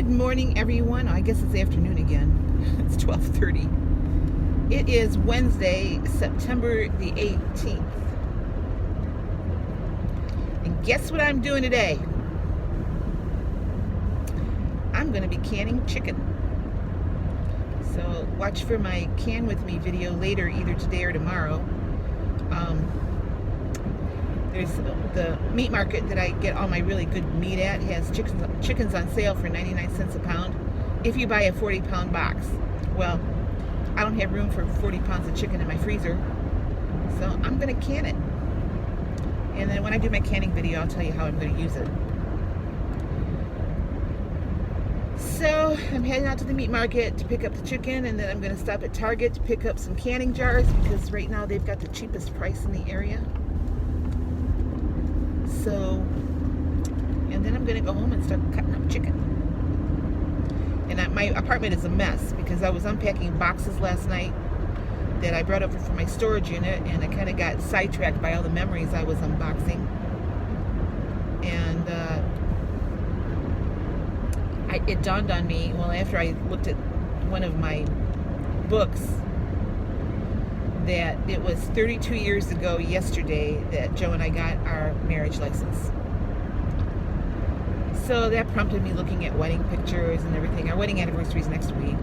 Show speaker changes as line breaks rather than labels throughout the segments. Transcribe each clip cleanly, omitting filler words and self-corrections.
Good morning, everyone. I guess it's afternoon again. It's 12:30. It is Wednesday, September the 18th. And guess what I'm doing today? I'm going to be canning chicken. So watch for my can with me video later, either today or tomorrow. There's the meat market that I get all my really good meat at. It has chickens on sale for 99 cents a pound if you buy a 40-pound box. Well, I don't have room for 40 pounds of chicken in my freezer, so I'm going to can it. And then when I do my canning video, I'll tell you how I'm going to use it. So I'm heading out to the meat market to pick up the chicken, and then I'm going to stop at Target to pick up some canning jars because right now they've got the cheapest price in the area. So, and then I'm going to go home and start cutting up chicken. And my apartment is a mess because I was unpacking boxes last night that I brought over from my storage unit, and I kind of got sidetracked by all the memories I was unboxing. And it dawned on me, well, after I looked at one of my books, that it was 32 years ago yesterday that Joe and I got our marriage license. So that prompted me looking at wedding pictures and everything. Our wedding anniversary is next week.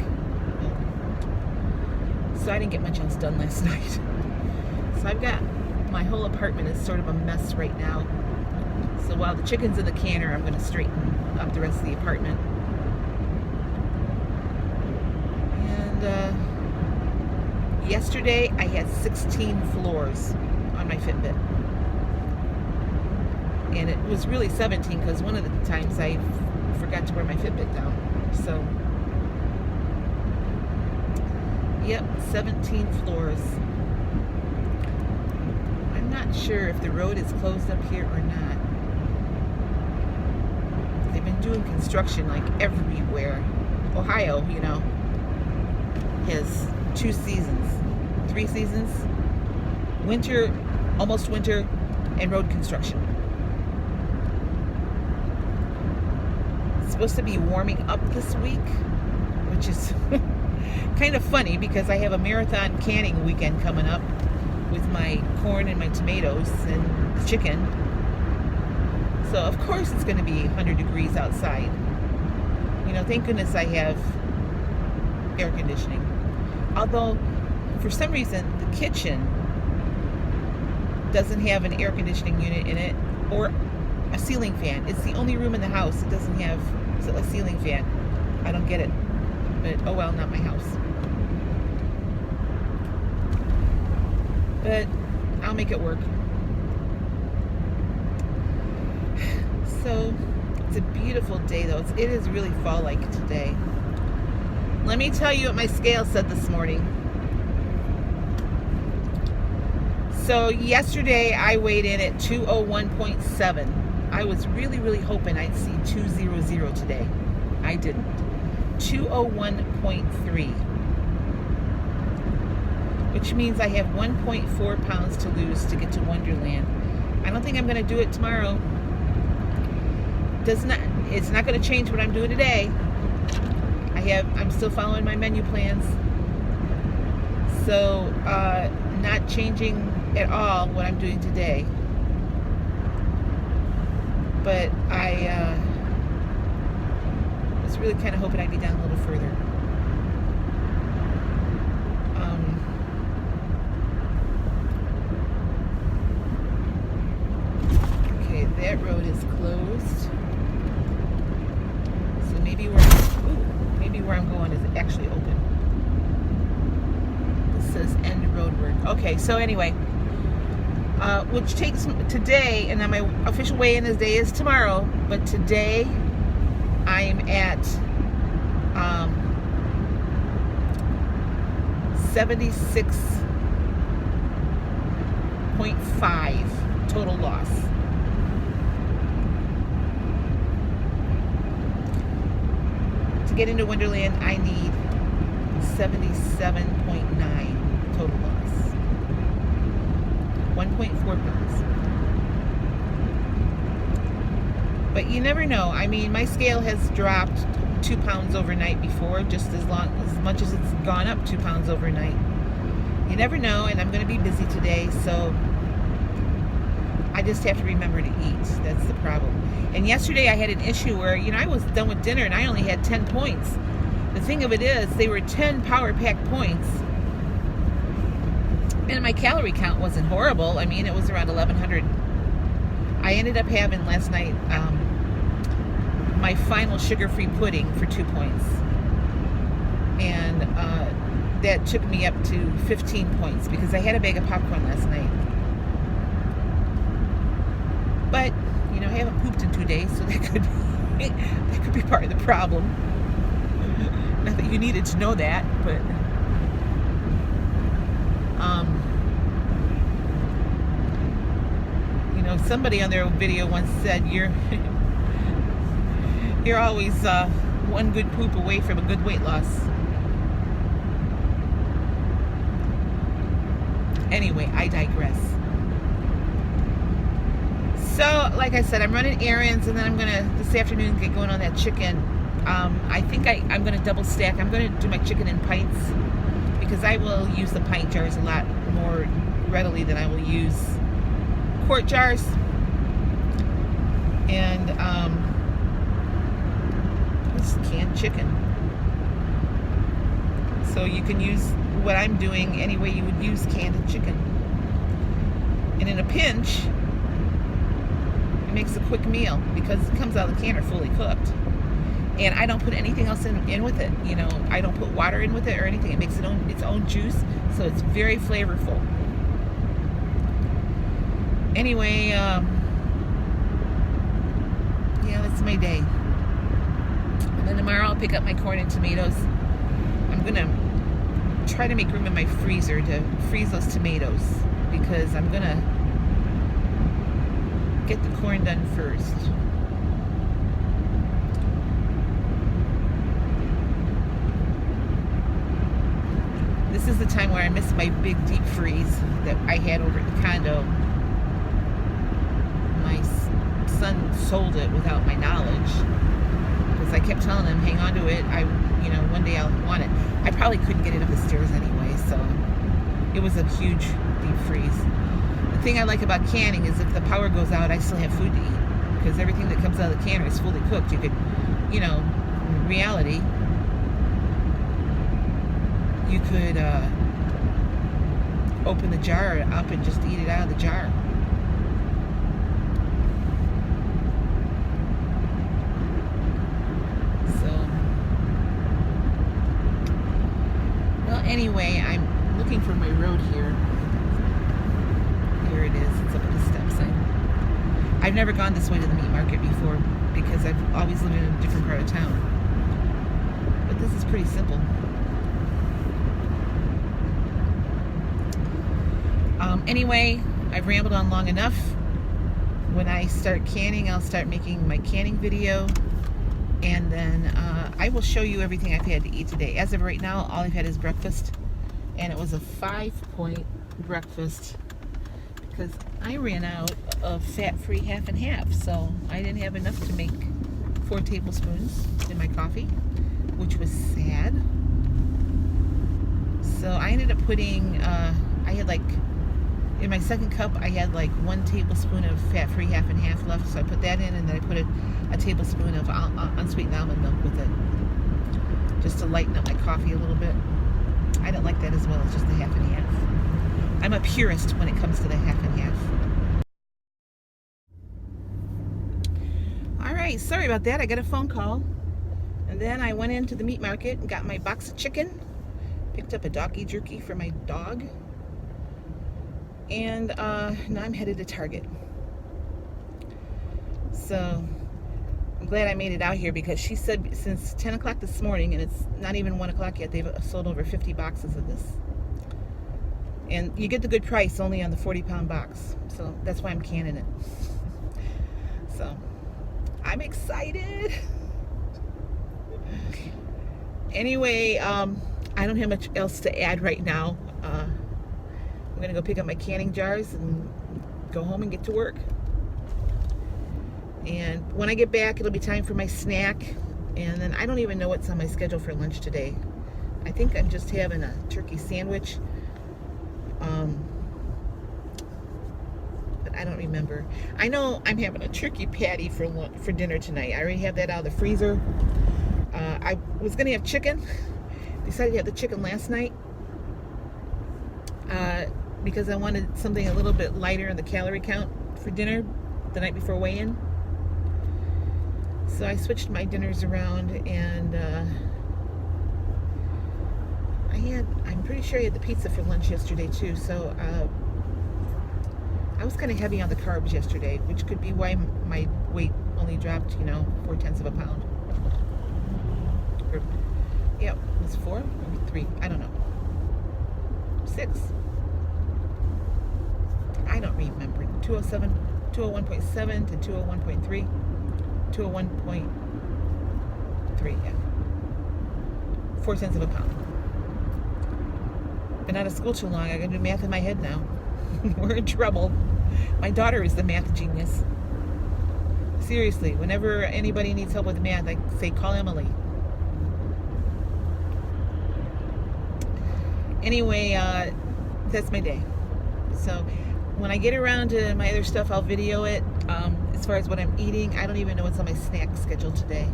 So I didn't get much else done last night. So I've got, my whole apartment is sort of a mess right now. So while the chicken's in the canner, I'm going to straighten up the rest of the apartment. And yesterday I had 16 floors on my Fitbit. And it was really 17 because one of the times I forgot to wear my Fitbit down. So, yep, 17 floors. I'm not sure if the road is closed up here or not. They've been doing construction like everywhere. Ohio, you know, has 2 seasons, 3 seasons. Winter, almost winter, and road construction. It's supposed to be warming up this week, which is kind of funny because I have a marathon canning weekend coming up with my corn and my tomatoes and chicken. So of course it's going to be 100 degrees outside. You know, thank goodness I have air conditioning. Although, for some reason, the kitchen doesn't have an air conditioning unit in it or a ceiling fan. It's the only room in the house that doesn't have a ceiling fan. I don't get it. But, oh well, not my house. But I'll make it work. So, it's a beautiful day, though. It is really fall-like today. Let me tell you what my scale said this morning. So yesterday I weighed in at 201.7. I was really, really hoping I'd see 200 today. I didn't. 201.3. Which means I have 1.4 pounds to lose to get to Wonderland. I don't think I'm going to do it tomorrow. It's not going to change what I'm doing today. I'm still following my menu plans. So, not changing at all what I'm doing today. But I was really kind of hoping I'd be down a little further. Okay, that road is closed. So maybe where I'm going is actually open. This says end roadward. Okay, so anyway, which takes today, and then my official weigh-in day is tomorrow, but today I'm at 76.5 total loss. To get into Wonderland, I need 77.9 total loss. 1.4 pounds. But you never know. I mean, my scale has dropped 2 pounds overnight before, just as much as it's gone up 2 pounds overnight. You never know, and I'm going to be busy today, so I just have to remember to eat. That's the problem. And yesterday I had an issue where, I was done with dinner and I only had 10 points. The thing of it is, they were 10 power pack points. And my calorie count wasn't horrible. I mean, it was around 1,100. I ended up having last night my final sugar-free pudding for 2 points. And that took me up to 15 points because I had a bag of popcorn last night. But, I haven't pooped in 2 days, so that could be part of the problem. Not that you needed to know that, but somebody on their video once said you're always one good poop away from a good weight loss. Anyway, I digress. So, like I said, I'm running errands, and then I'm gonna this afternoon get going on that chicken. I think I'm gonna double stack. I'm gonna do my chicken in pints because I will use the pint jars a lot more readily than I will use quart jars. And this is canned chicken. So you can use what I'm doing any way you would use canned chicken. And in a pinch, it makes a quick meal because it comes out of the canner fully cooked. And I don't put anything else in with it. I don't put water in with it or anything. It makes its own juice, so it's very flavorful. Anyway, yeah, that's my day. And then tomorrow I'll pick up my corn and tomatoes. I'm gonna try to make room in my freezer to freeze those tomatoes because I'm gonna get the corn done first. This is the time where I miss my big deep freeze that I had over at the condo. My son sold it without my knowledge because I kept telling him, hang on to it. One day I'll want it. I probably couldn't get it up the stairs anyway, so it was a huge deep freeze. The thing I like about canning is if the power goes out, I still have food to eat because everything that comes out of the canner is fully cooked. You could, in reality, you could open the jar up and just eat it out of the jar. Anyway, I'm looking for my road here. Here it is. It's up at the stop sign. I've never gone this way to the meat market before because I've always lived in a different part of town. But this is pretty simple. Anyway, I've rambled on long enough. When I start canning, I'll start making my canning video. And then I will show you everything I've had to eat today. As of right now, all I've had is breakfast. And it was a 5-point breakfast because I ran out of fat-free half and half. So I didn't have enough to make 4 tablespoons in my coffee, which was sad. So I ended up putting, I had in my second cup, I had 1 tablespoon of fat-free half and half left. So I put that in, and then I put a tablespoon of unsweetened almond milk with it, just to lighten up my coffee a little bit. I don't like that as well as just the half and half. I'm a purist when it comes to the half and half. All right, sorry about that. I got a phone call. And then I went into the meat market and got my box of chicken. Picked up a doggy jerky for my dog. And now I'm headed to Target. So I'm glad I made it out here because she said since 10 o'clock this morning, and it's not even 1 o'clock yet, they've sold over 50 boxes of this. And you get the good price only on the 40-pound box. So that's why I'm canning it. So I'm excited. Anyway, I don't have much else to add right now. I'm gonna go pick up my canning jars and go home and get to work. And when I get back, it'll be time for my snack. And then I don't even know what's on my schedule for lunch today. I think I'm just having a turkey sandwich. But I don't remember. I know I'm having a turkey patty for dinner tonight. I already have that out of the freezer. I was going to have chicken. Decided to have the chicken last night. Because I wanted something a little bit lighter in the calorie count for dinner the night before weigh-in. So I switched my dinners around, and I'm pretty sure I had the pizza for lunch yesterday too. So I was kind of heavy on the carbs yesterday, which could be why my weight only dropped, 0.4 of a pound. Or, yeah, it was 4 or 3, I don't know. 6. I don't remember. 201.7 to 201.3. 201.3, yeah. 4 tenths of a pound. Been out of school too long. I gotta do math in my head now. We're in trouble. My daughter is the math genius. Seriously, whenever anybody needs help with math, I say call Emily. Anyway, that's my day. So when I get around to my other stuff, I'll video it. As far as what I'm eating, I don't even know what's on my snack schedule today.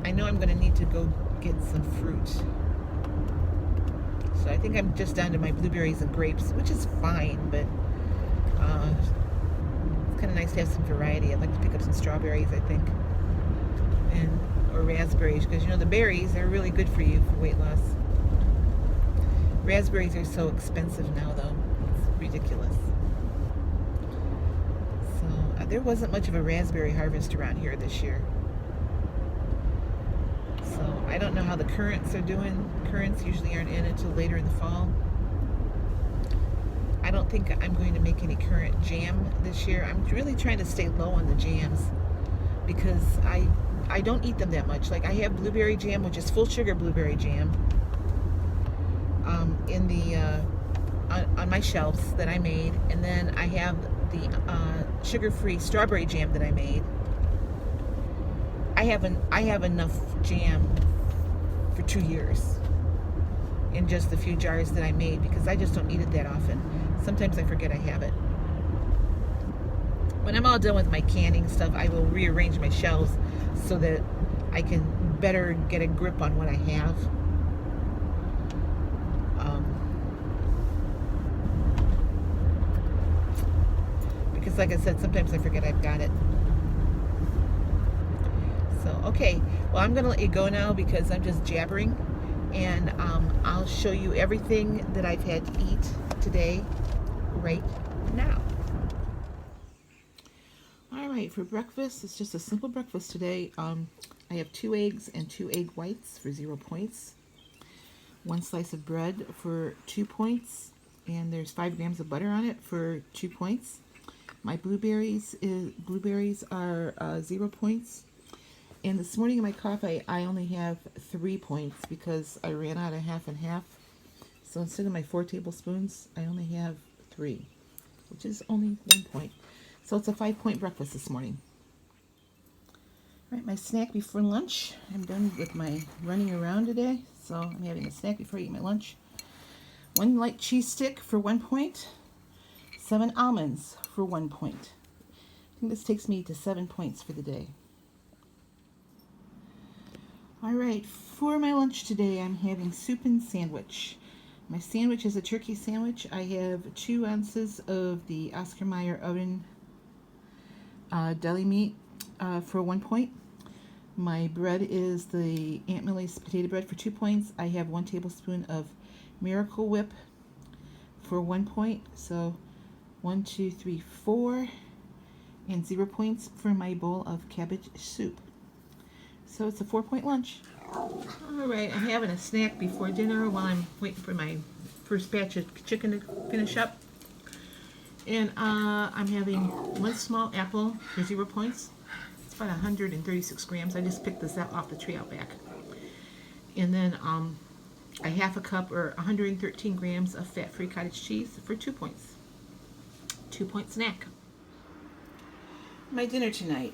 I know I'm going to need to go get some fruit. So I think I'm just down to my blueberries and grapes, which is fine, but it's kind of nice to have some variety. I'd like to pick up some strawberries, I think, or raspberries, because the berries are really good for you for weight loss. Raspberries are so expensive now, though. It's ridiculous. So there wasn't much of a raspberry harvest around here this year. So I don't know how the currants are doing. Currants usually aren't in until later in the fall. I don't think I'm going to make any currant jam this year. I'm really trying to stay low on the jams because I don't eat them that much. Like, I have blueberry jam, which is full sugar blueberry jam, in the on my shelves that I made, and then I have the sugar-free strawberry jam that I made. I have enough jam for 2 years in just the few jars that I made, because I just don't eat it that often. Sometimes I forget I have it. When I'm all done with my canning stuff, I will rearrange my shelves so that I can better get a grip on what I have. Because like I said, sometimes I forget I've got it. So, okay, well, I'm going to let you go now because I'm just jabbering, and I'll show you everything that I've had to eat today right now. All right, for breakfast, it's just a simple breakfast today. I have 2 eggs and 2 egg whites for 0 points, 1 slice of bread for 2 points, and there's 5 grams of butter on it for 2 points. My blueberries are 0 points. And this morning in my coffee, I only have 3 points because I ran out of half and half. So instead of my 4 tablespoons, I only have 3, which is only 1 point. So it's a 5-point breakfast this morning. All right, my snack before lunch. I'm done with my running around today, so I'm having a snack before I eat my lunch. 1 light cheese stick for 1 point. 7 almonds for 1 point. I think this takes me to 7 points for the day. All right, for my lunch today, I'm having soup and sandwich. My sandwich is a turkey sandwich. I have 2 ounces of the Oscar Mayer oven deli meat for 1 point. My bread is the Aunt Millie's potato bread for 2 points. I have 1 tablespoon of Miracle Whip for 1 point. So 1, 2, 3, 4, and 0 points for my bowl of cabbage soup. So it's a 4-point lunch. All right, I'm having a snack before dinner while I'm waiting for my first batch of chicken to finish up. And I'm having 1 small apple for 0 points. It's about 136 grams. I just picked this off the tree out back. And then a half a cup or 113 grams of fat-free cottage cheese for 2 points. 2-point snack. My dinner tonight.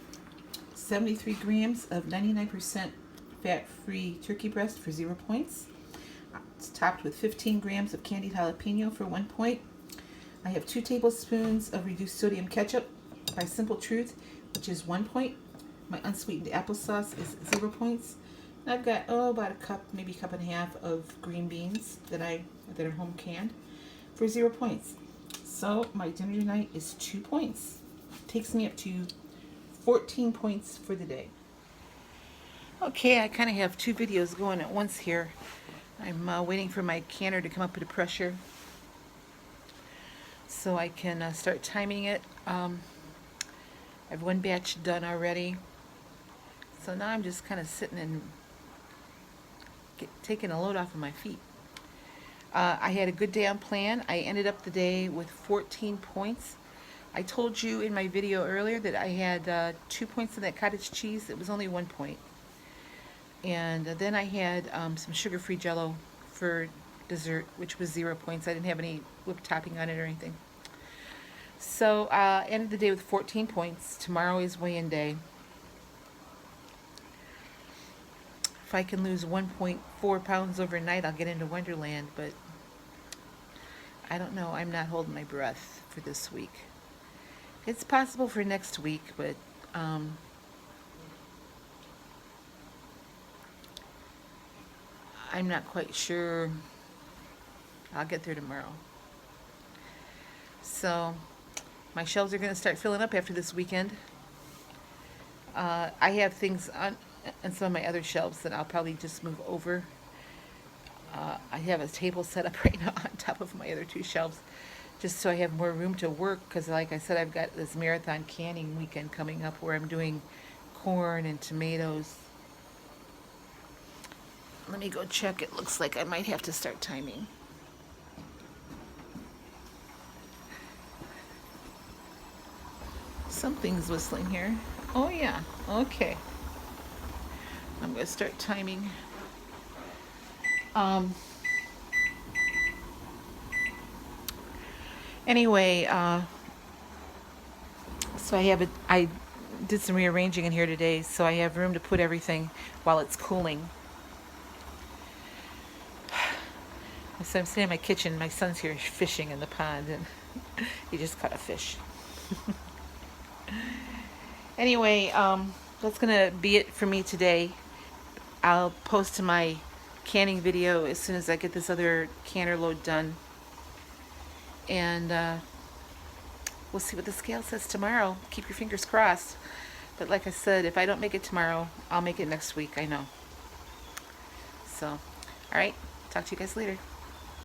73 grams of 99% fat-free turkey breast for 0 points. It's topped with 15 grams of candied jalapeno for 1 point. I have 2 tablespoons of reduced sodium ketchup by Simple Truth, which is 1 point. My unsweetened applesauce is 0 points. And I've got about a cup, maybe a cup and a half of green beans that are home canned for 0 points. So my dinner tonight is 2 points. Takes me up to 14 points for the day. Okay, I kind of have 2 videos going at once here. I'm waiting for my canner to come up to pressure so I can start timing it. I have 1 batch done already. So now I'm just kind of sitting and taking a load off of my feet. I had a good day on plan. I ended up the day with 14 points. I told you in my video earlier that I had 2 points in that cottage cheese. It was only 1 point. And then I had some sugar-free Jell-O for dessert, which was 0 points. I didn't have any whipped topping on it or anything. So ended the day with 14 points. Tomorrow is weigh-in day. If I can lose 1.4 pounds overnight, I'll get into Wonderland, but I don't know. I'm not holding my breath for this week. It's possible for next week, but I'm not quite sure. I'll get there tomorrow. So my shelves are going to start filling up after this weekend. I have things on some of my other shelves that I'll probably just move over. I have a table set up right now on top of my other 2 shelves just so I have more room to work, because like I said, I've got this marathon canning weekend coming up where I'm doing corn and tomatoes. Let me go check. It looks like I might have to start timing. Something's whistling here. Oh yeah, okay. I'm going to start timing. Anyway, so I did some rearranging in here today, so I have room to put everything while it's cooling. So I'm sitting in my kitchen. My son's here fishing in the pond, and he just caught a fish. Anyway, that's going to be it for me today. I'll post my canning video as soon as I get this other canner load done. And we'll see what the scale says tomorrow. Keep your fingers crossed. But like I said, if I don't make it tomorrow, I'll make it next week, I know. So, alright, talk to you guys later.